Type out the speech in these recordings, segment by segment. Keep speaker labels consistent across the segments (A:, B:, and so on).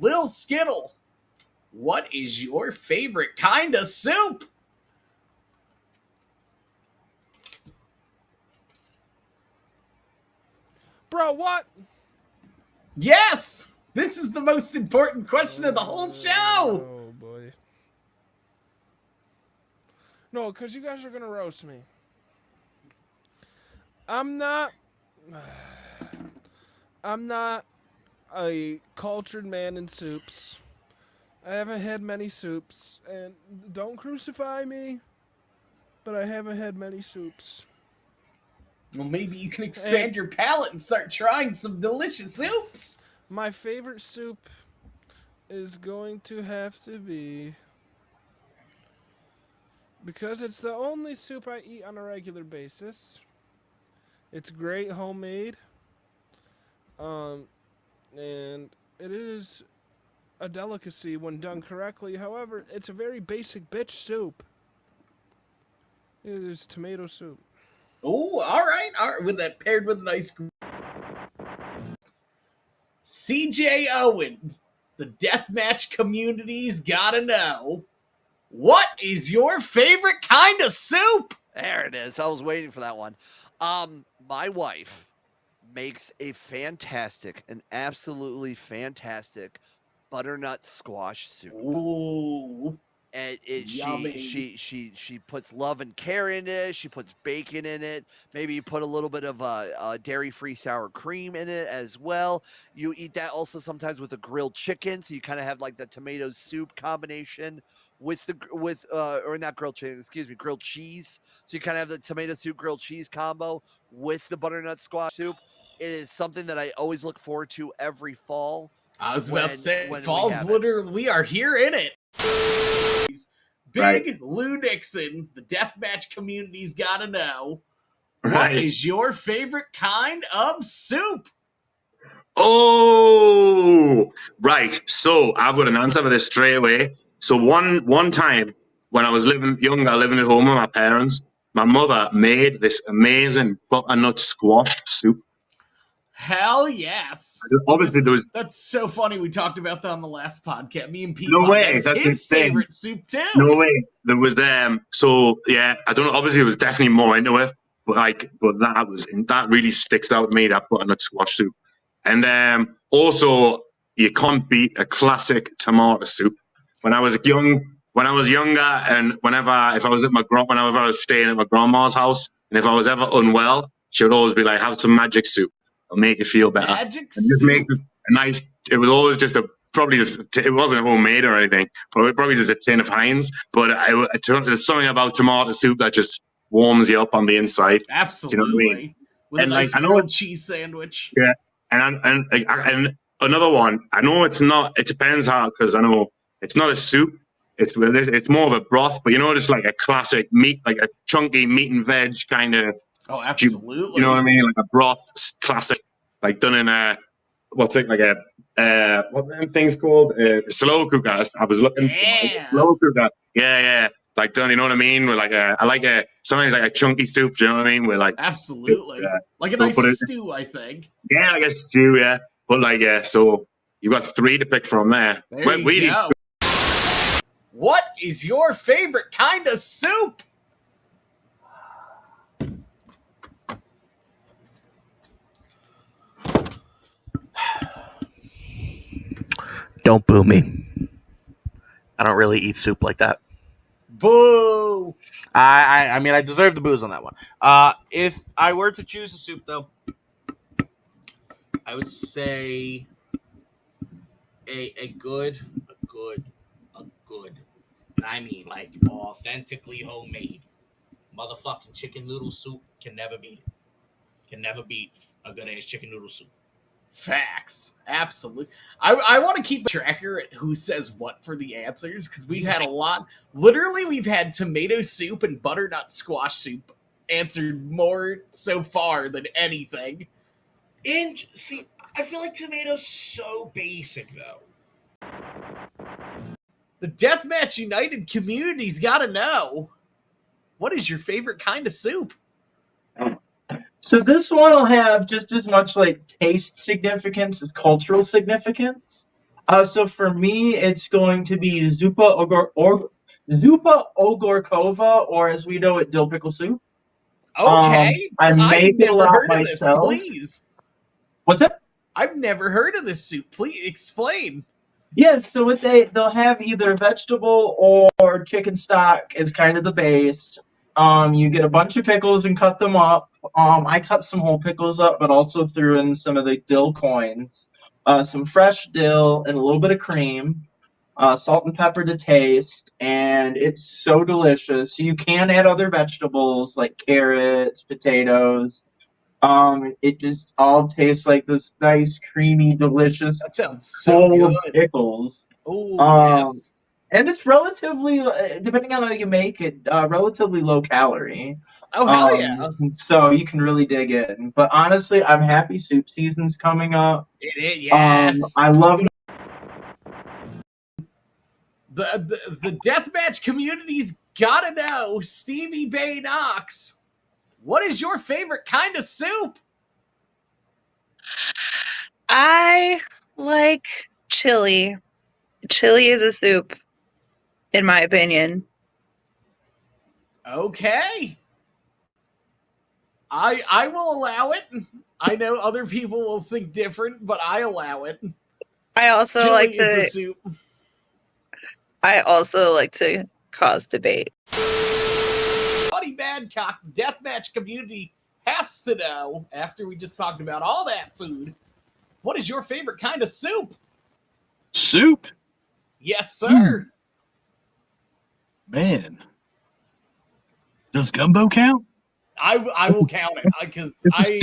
A: Lil Skittle, what is your favorite kind of soup?
B: Bro, what?
A: Yes! This is the most important question of the whole show!
B: Oh, boy. No, because you guys are going to roast me. I'm not a cultured man in soups. I haven't had many soups, and don't crucify me, but I haven't had many soups.
A: Well, maybe you can expand your palate and start trying some delicious soups.
B: My favorite soup is going to have to be, because it's the only soup I eat on a regular basis. It's great homemade. And it is a delicacy when done correctly. However, it's a very basic bitch soup. It is tomato soup.
A: Oh, all right. With that paired with a nice CJ Owen, the deathmatch community's gotta know. What is your favorite kind of soup?
C: There it is. I was waiting for that one. My wife makes a fantastic, an absolutely fantastic butternut squash soup.
A: Ooh.
C: And
A: Yummy.
C: she puts love and care in it. She puts bacon in it. Maybe you put a little bit of dairy-free sour cream in it as well. You eat that also sometimes with a grilled chicken, so you kind of have like the tomato soup combination with or not grilled chicken, excuse me, grilled cheese. So you kind of have the tomato soup grilled cheese combo with the butternut squash soup. It is something that I always look forward to every fall.
A: I was about to say, fall's literally, we are here in it. Big right. Lou Nixon, the deathmatch community's gotta know. Right. What is your favorite kind of soup?
D: Oh, right. So I've got an answer for this straight away. So one time when I was living at home with my parents, my mother made this amazing butternut squash soup.
A: Hell yes.
D: Obviously,
A: that's so funny. We talked about that on the last podcast. Me and Pete.
D: No way.
A: That's his favorite soup too.
D: No way. There was so yeah, I don't know. Obviously, it was definitely more into it, but that really sticks out to me. That butternut squash soup, and also you can't beat a classic tomato soup. When I was younger, and whenever I was staying at my grandma's house, and if I was ever unwell, she would always be like, "Have some magic soup. It'll make you feel better."
A: Magic soup.
D: Just make it a nice. It was always just it wasn't homemade or anything, but probably just a tin of Heinz. But there's something about tomato soup that just warms you up on the inside.
A: Absolutely.
D: You know what I mean?
A: With and a nice grilled cheese sandwich.
D: Yeah, and another one. I know it's not. It depends how, because I know it's not a soup. It's more of a broth, but just like a classic meat, like a chunky meat and veg kind of.
A: Oh, absolutely.
D: You know what I mean? Like a broth, classic, like done in a what's it like a what are things called? Slow cooker. I was looking for slow cooker. Yeah. Like done, you know what I mean? With like sometimes like a chunky soup, do you know what I mean? With like
A: absolutely like a nice stew, I think.
D: Yeah, like a stew, yeah. But like so you've got 3 to pick from there.
A: There you go. What is your favorite kind of soup?
E: Don't boo me. I don't really eat soup like that.
A: Boo!
E: I mean, I deserve the booze on that one. If I were to choose a soup, though, I would say a good, and I mean like authentically homemade motherfucking chicken noodle soup can never beat it. Can never beat a good ass chicken noodle soup.
A: Facts. Absolutely. I want to keep a tracker at who says what for the answers, because we've had a lot. Literally, we've had tomato soup and butternut squash soup answered more so far than anything.
E: And see, I feel like tomato's so basic, though.
A: The Deathmatch United community's got to know. What is your favorite kind of soup?
F: So this one will have just as much like taste significance as cultural significance. So for me, it's going to be Zupa Ogorkova, or as we know it, dill pickle soup.
A: Okay,
F: I
A: I've
F: make it a
A: never
F: lot
A: heard of this.
F: myself.
A: Please,
F: What's it?
A: I've never heard of this soup. Please explain.
F: Yeah, so what they'll have either vegetable or chicken stock as kind of the base. You get a bunch of pickles and cut them up. I cut some whole pickles up, but also threw in some of the dill coins, some fresh dill, and a little bit of cream, salt and pepper to taste, and it's so delicious. You can add other vegetables like carrots, potatoes. It just all tastes like this nice, creamy, delicious
A: That sounds so
F: bowl of
A: good.
F: pickles.
A: Oh
F: Um,
A: yes.
F: and it's relatively, depending on how you make it, relatively low calorie.
A: Oh hell yeah!
F: So you can really dig in. But honestly, I'm happy soup season's coming up.
A: Yes.
F: I love.
A: The deathmatch community's gotta know, Stevie Bay Knox. What is your favorite kind of soup?
G: I like chili. Chili is a soup, in my opinion.
A: Okay. I will allow it. I know other people will think different, but I allow it.
G: I also
A: Chili
G: like
A: is a
G: to.
A: soup.
G: I also like to cause debate.
A: Buddy Badcock deathmatch community has to know, after we just talked about all that food, what is your favorite kind of soup?
H: Soup?
A: Yes, sir.
H: Man. Does gumbo count?
A: I will count it because I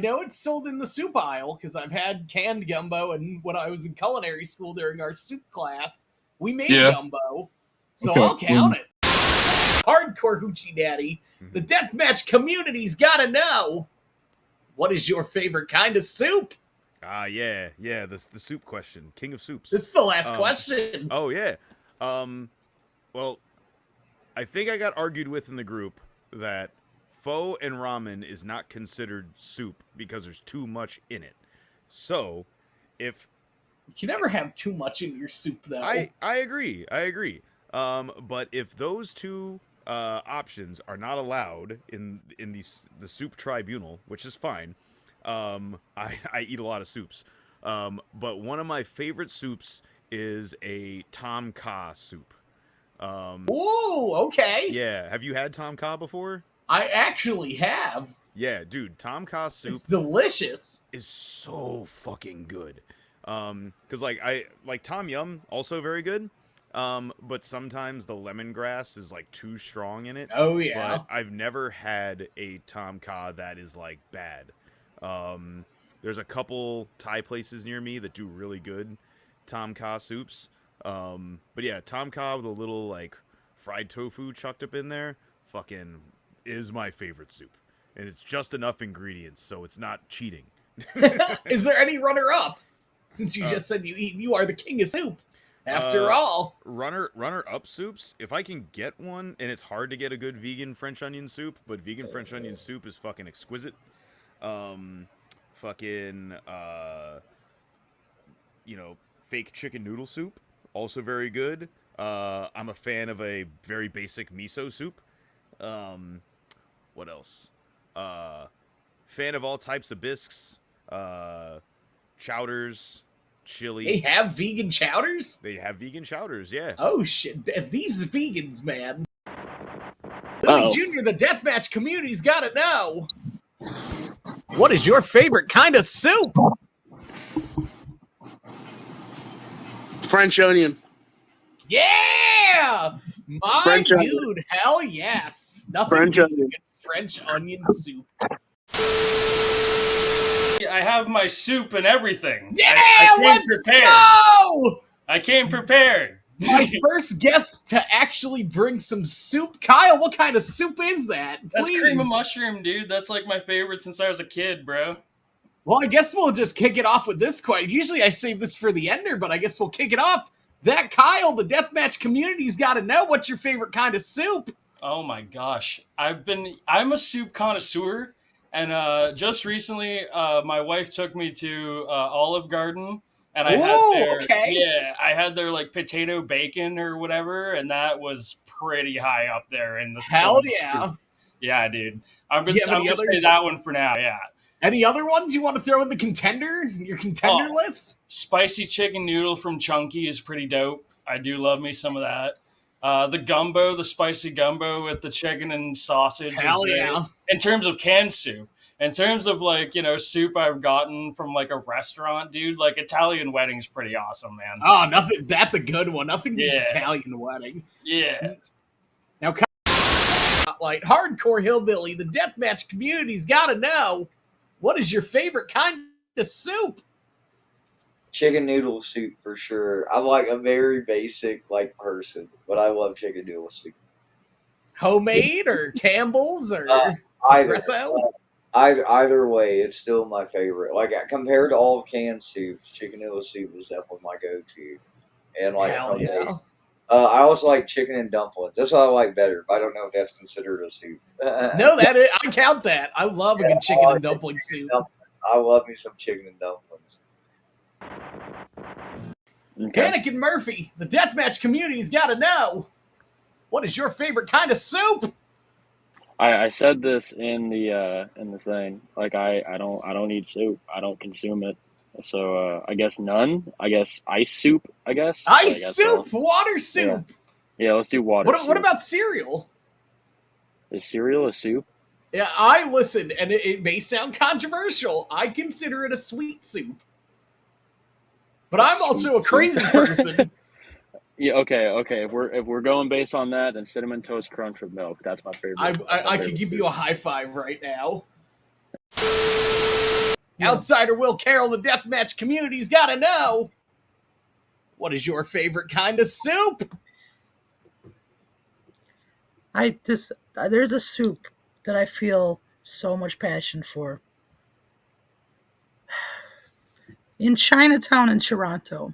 A: know it's sold in the soup aisle because I've had canned gumbo, and when I was in culinary school during our soup class, we made gumbo, so
H: Okay.
A: I'll count it. Hardcore Hoochie Daddy, the deathmatch community's gotta know. What is your favorite kind of soup?
I: Yeah, the soup question, king of soups.
A: This is the last question.
I: Oh yeah, well, I think I got argued with in the group that pho and ramen is not considered soup because there's too much in it. So, if
A: You can never have too much in your soup, though.
I: I agree. But if those two options are not allowed in the soup tribunal, which is fine, I eat a lot of soups. But one of my favorite soups is a Tom Kha soup.
A: Ooh, okay.
I: Yeah, have you had Tom Kha before?
A: I actually have.
I: Yeah, dude, Tom Kha soup
A: It's delicious.
I: is so fucking good. Cause I like Tom Yum, also very good. But sometimes the lemongrass is like too strong in it.
A: Oh yeah.
I: But I've never had a Tom Kha that is like bad. There's a couple Thai places near me that do really good Tom Kha soups. But yeah, Tom Kha with a little like fried tofu chucked up in there, fucking is my favorite soup. And it's just enough ingredients, so it's not cheating.
A: Is there any runner-up? Since you just said you are the king of soup. After all,
I: runner up soups. If I can get one, and it's hard to get a good vegan French onion soup, but vegan French onion soup is fucking exquisite. Fake chicken noodle soup, also very good. I'm a fan of a very basic miso soup. What else? Fan of all types of bisques, chowders, chili.
A: they have vegan chowders?
I: They have vegan chowders, yeah.
A: Oh shit, these vegans, man. Louis Jr., the deathmatch community's gotta know. What is your favorite kind of soup?
J: French onion.
A: Yeah! My
J: French
A: dude,
J: onion.
A: hell yes. Nothing
J: French
A: beats
J: onion.
A: good French onion soup.
K: I have my soup and everything.
A: Yeah,
K: I came
A: let's
K: prepared.
A: go!
K: I came prepared.
A: My first guest to actually bring some soup. Kyle, what kind of soup is that?
K: That's
A: Please.
K: cream of mushroom, dude. That's like my favorite since I was a kid, bro.
A: Well, I guess we'll just kick it off with this question. Usually I save this for the ender, but I guess we'll kick it off. That Kyle, the deathmatch community's got to know what's your favorite kind of soup.
K: Oh my gosh. I'm a soup connoisseur, And just recently, my wife took me to Olive Garden, and I had their like potato bacon or whatever, and that was pretty high up there in the
A: Hell
K: soup.
A: yeah.
K: Yeah, dude. I'm
A: Do you have
K: gonna
A: any other-
K: say that one for now. Yeah.
A: Any other ones you want to throw in the contender? Your contender list?
K: Spicy chicken noodle from Chunky is pretty dope. I do love me some of that. The spicy gumbo with the chicken and sausage.
A: Hell
K: is great.
A: yeah.
K: In terms of canned soup. In terms of like, soup I've gotten from like a restaurant, dude, like Italian wedding's pretty awesome, man.
A: Oh, nothing. That's a good one. Nothing beats
K: Yeah.
A: Italian wedding.
K: Yeah.
A: Now, like hardcore hillbilly, the deathmatch community's got to know, what is your favorite kind of soup?
J: Chicken noodle soup for sure. I'm like a very basic person, but I love chicken noodle soup.
A: Homemade or Campbell's or
J: Either.
A: espresso?
J: Either way, it's still my favorite. Like compared to all canned soups, chicken noodle soup is definitely my go-to. And
A: Hell
J: homemade.
A: yeah.
J: I also like chicken and dumplings. That's what I like better. But I don't know if that's considered a soup.
A: No, I count that. I love a good chicken and dumpling soup.
J: I love me some chicken and dumplings.
L: Okay.
A: Anakin Murphy, the deathmatch community's got to know, what is your favorite kind of soup?
L: I said this in the thing. Like I don't eat soup. I don't consume it. So I guess none. I guess ice soup. I guess
A: Ice soup, water soup.
L: Yeah, let's do water.
A: What about cereal?
L: Is cereal a soup?
A: Yeah, I listen, and it may sound controversial. I consider it a sweet soup, but I'm also a crazy person.
L: Yeah, okay. If we're going based on that, then cinnamon toast crunch with milk. That's my favorite.
A: I could give you a high five right now. Outsider Will Carroll, the deathmatch community's got to know, what is your favorite kind of soup?
M: There's a soup that I feel so much passion for. In Chinatown in Toronto.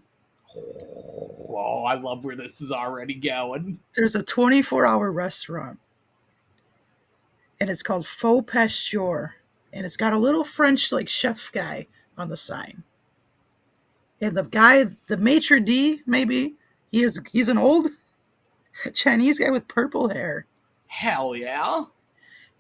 A: Oh, I love where this is already going.
M: There's a 24-hour restaurant. And it's called Faux Pasteur. And it's got a little French chef guy on the sign. And the guy, the maitre d', maybe, he's an old Chinese guy with purple hair.
A: Hell yeah.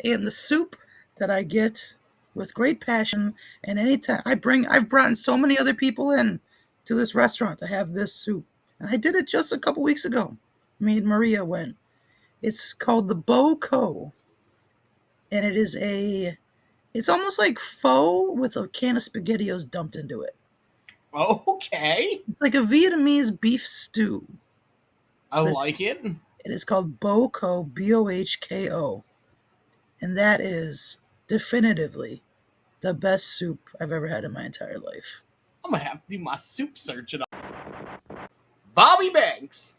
M: And the soup that I get with great passion, and anytime I've brought in so many other people in to this restaurant to have this soup. And I did it just a couple weeks ago. Me and Maria went. It's called the Boco. And it's almost like pho with a can of SpaghettiOs dumped into it.
A: Okay.
M: It's like a Vietnamese beef stew.
A: I like it.
M: It is called Boco, Bohko. And that is definitively the best soup I've ever had in my entire life.
A: I'm going to have to do my soup searching. Bobby Banks,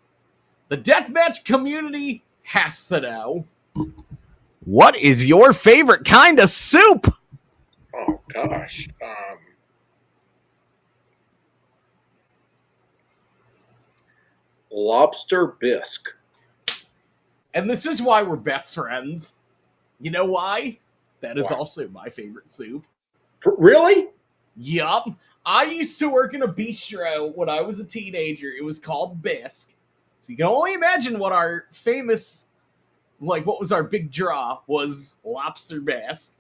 A: the deathmatch community has to know, what is your favorite kind of soup?
N: Oh, gosh. Lobster bisque.
A: And this is why we're best friends. You know why? That is
N: Why?
A: also my favorite soup.
N: Really?
A: Yup. I used to work in a bistro when I was a teenager. It was called Bisque. So you can only imagine what our famous, what was our big draw was lobster bisque.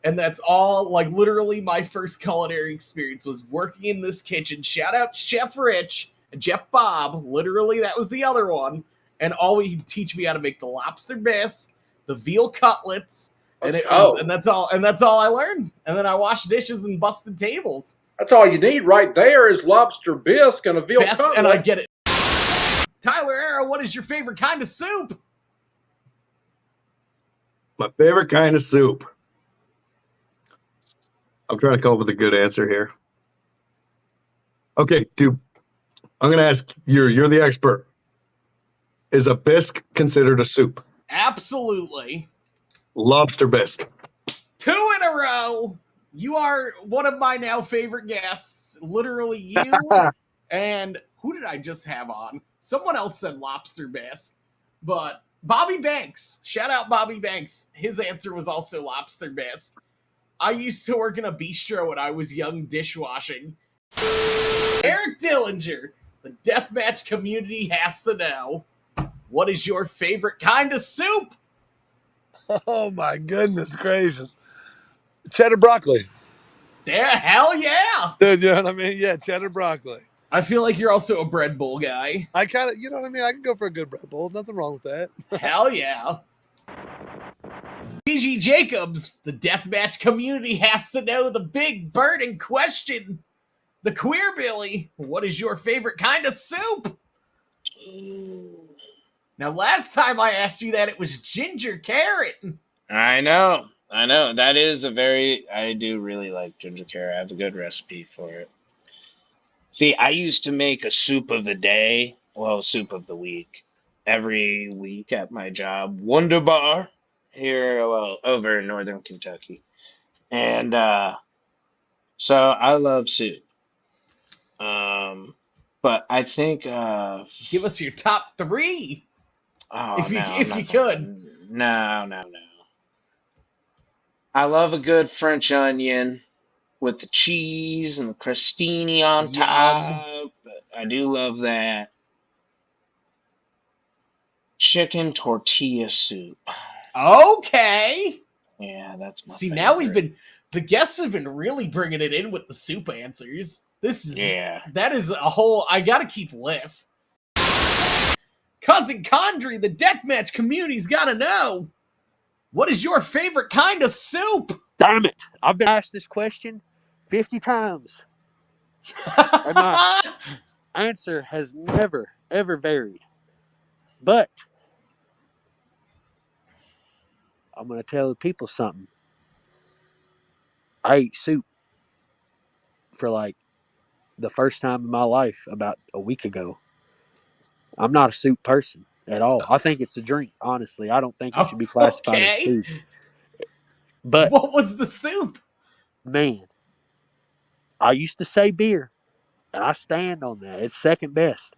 A: And that's all, literally my first culinary experience was working in this kitchen. Shout out Chef Rich and Chef Bob. Literally, that was the other one. And he'd teach me how to make the lobster bisque, the veal cutlets, and that's all I learned. And then I washed dishes and busted tables.
N: That's all you need right there is lobster bisque and a veal cutlet.
A: And I get it. Tyler Arrow, what is your favorite kind of soup?
O: My favorite kind of soup. I'm trying to come up with a good answer here. Okay, dude. I'm going to ask, you're the expert. Is a bisque considered a soup?
A: Absolutely.
O: Lobster bisque.
A: 2 in a row. You are one of my now favorite guests. Literally you. And who did I just have on? Someone else said lobster bisque. But Bobby Banks. Shout out Bobby Banks. His answer was also lobster bisque. I used to work in a bistro when I was young dishwashing. Eric Dillinger, the deathmatch community has to know. What is your favorite kind of soup?
P: Oh my goodness gracious. Cheddar broccoli.
A: Yeah, hell yeah.
P: Dude, you know what I mean? Yeah, cheddar broccoli.
A: I feel like you're also a bread bowl guy.
P: I kind of, you know what I mean? I can go for a good bread bowl. Nothing wrong with that.
A: Hell yeah. PG Jacobs, the deathmatch community has to know the big burning question. The Queer Billy, what is your favorite kind of soup? Now, last time I asked you that, it was ginger carrot.
L: I know. That is I do really like ginger carrot. I have a good recipe for it. See, I used to make a soup of the day, soup of the week, every week at my job, Wonderbar, here, over in northern Kentucky. And so I love soup. But I think
A: give us your top 3. If you could.
L: No. I love a good French onion with the cheese and the crostini on top. I do love that. Chicken tortilla soup.
A: Okay.
L: Yeah, that's my
A: See,
L: favorite.
A: now the guests have been really bringing it in with the soup answers. That is a whole, I gotta keep list. Cousin Condry, the deathmatch community's gotta know. What is your favorite kind of soup?
Q: Damn it. I've been asked this question 50 times. And my answer has never, ever varied. But I'm going to tell the people something. I ate soup for like the first time in my life about a week ago. I'm not a soup person at all. I think it's a drink, honestly. I don't think it should be classified as soup. But
A: what was the soup?
Q: Man, I used to say beer, and I stand on that. It's second best.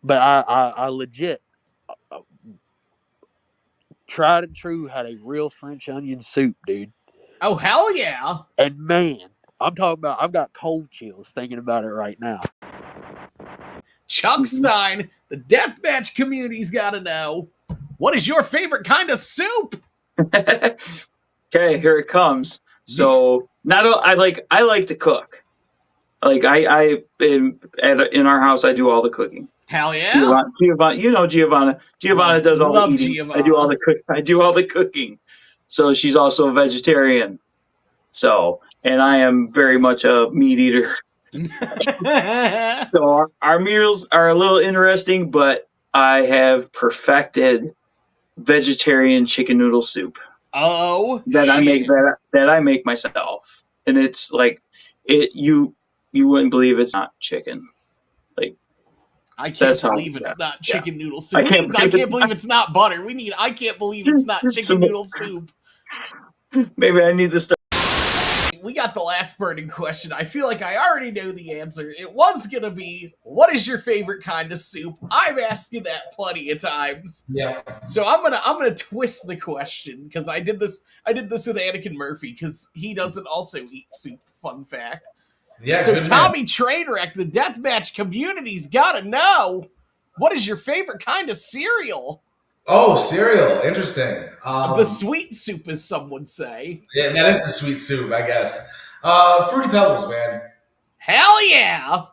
Q: But I legit, tried and true, had a real French onion soup, dude.
A: Oh, hell yeah.
Q: And man, I'm talking about, I've got cold chills thinking about it right now.
A: Chuck Stein, the deathmatch community's gotta know. What is your favorite kind of soup?
R: Okay, here it comes. So I like to cook. Like in our house, I do all the cooking.
A: Hell yeah.
R: Giovanna does all the eating.
A: Giovanna.
R: I do all the cooking. So she's also a vegetarian. So, and I am very much a meat eater. So our meals are a little interesting, but I have perfected vegetarian chicken noodle soup.
A: Oh,
R: that I make myself, and it's like you wouldn't believe it's not chicken. Like
A: I can't believe it's not chicken noodle soup. I can't believe it's not butter. I can't believe it's not chicken noodle soup.
R: Maybe I need to start.
A: We got the last burning question. I feel like I already know the answer. It was gonna be, what is your favorite kind of soup? I've asked you that plenty of times.
S: Yeah.
A: So I'm gonna twist the question because I did this with Anakin Murphy because he doesn't also eat soup. Fun fact.
S: Yeah.
A: So Tommy Trainwreck, the deathmatch community's gotta know, what is your favorite kind of cereal?
S: Oh, cereal. Interesting.
A: The sweet soup, as some would say.
S: Yeah, that is the sweet soup, I guess. Fruity Pebbles, man.
A: Hell yeah!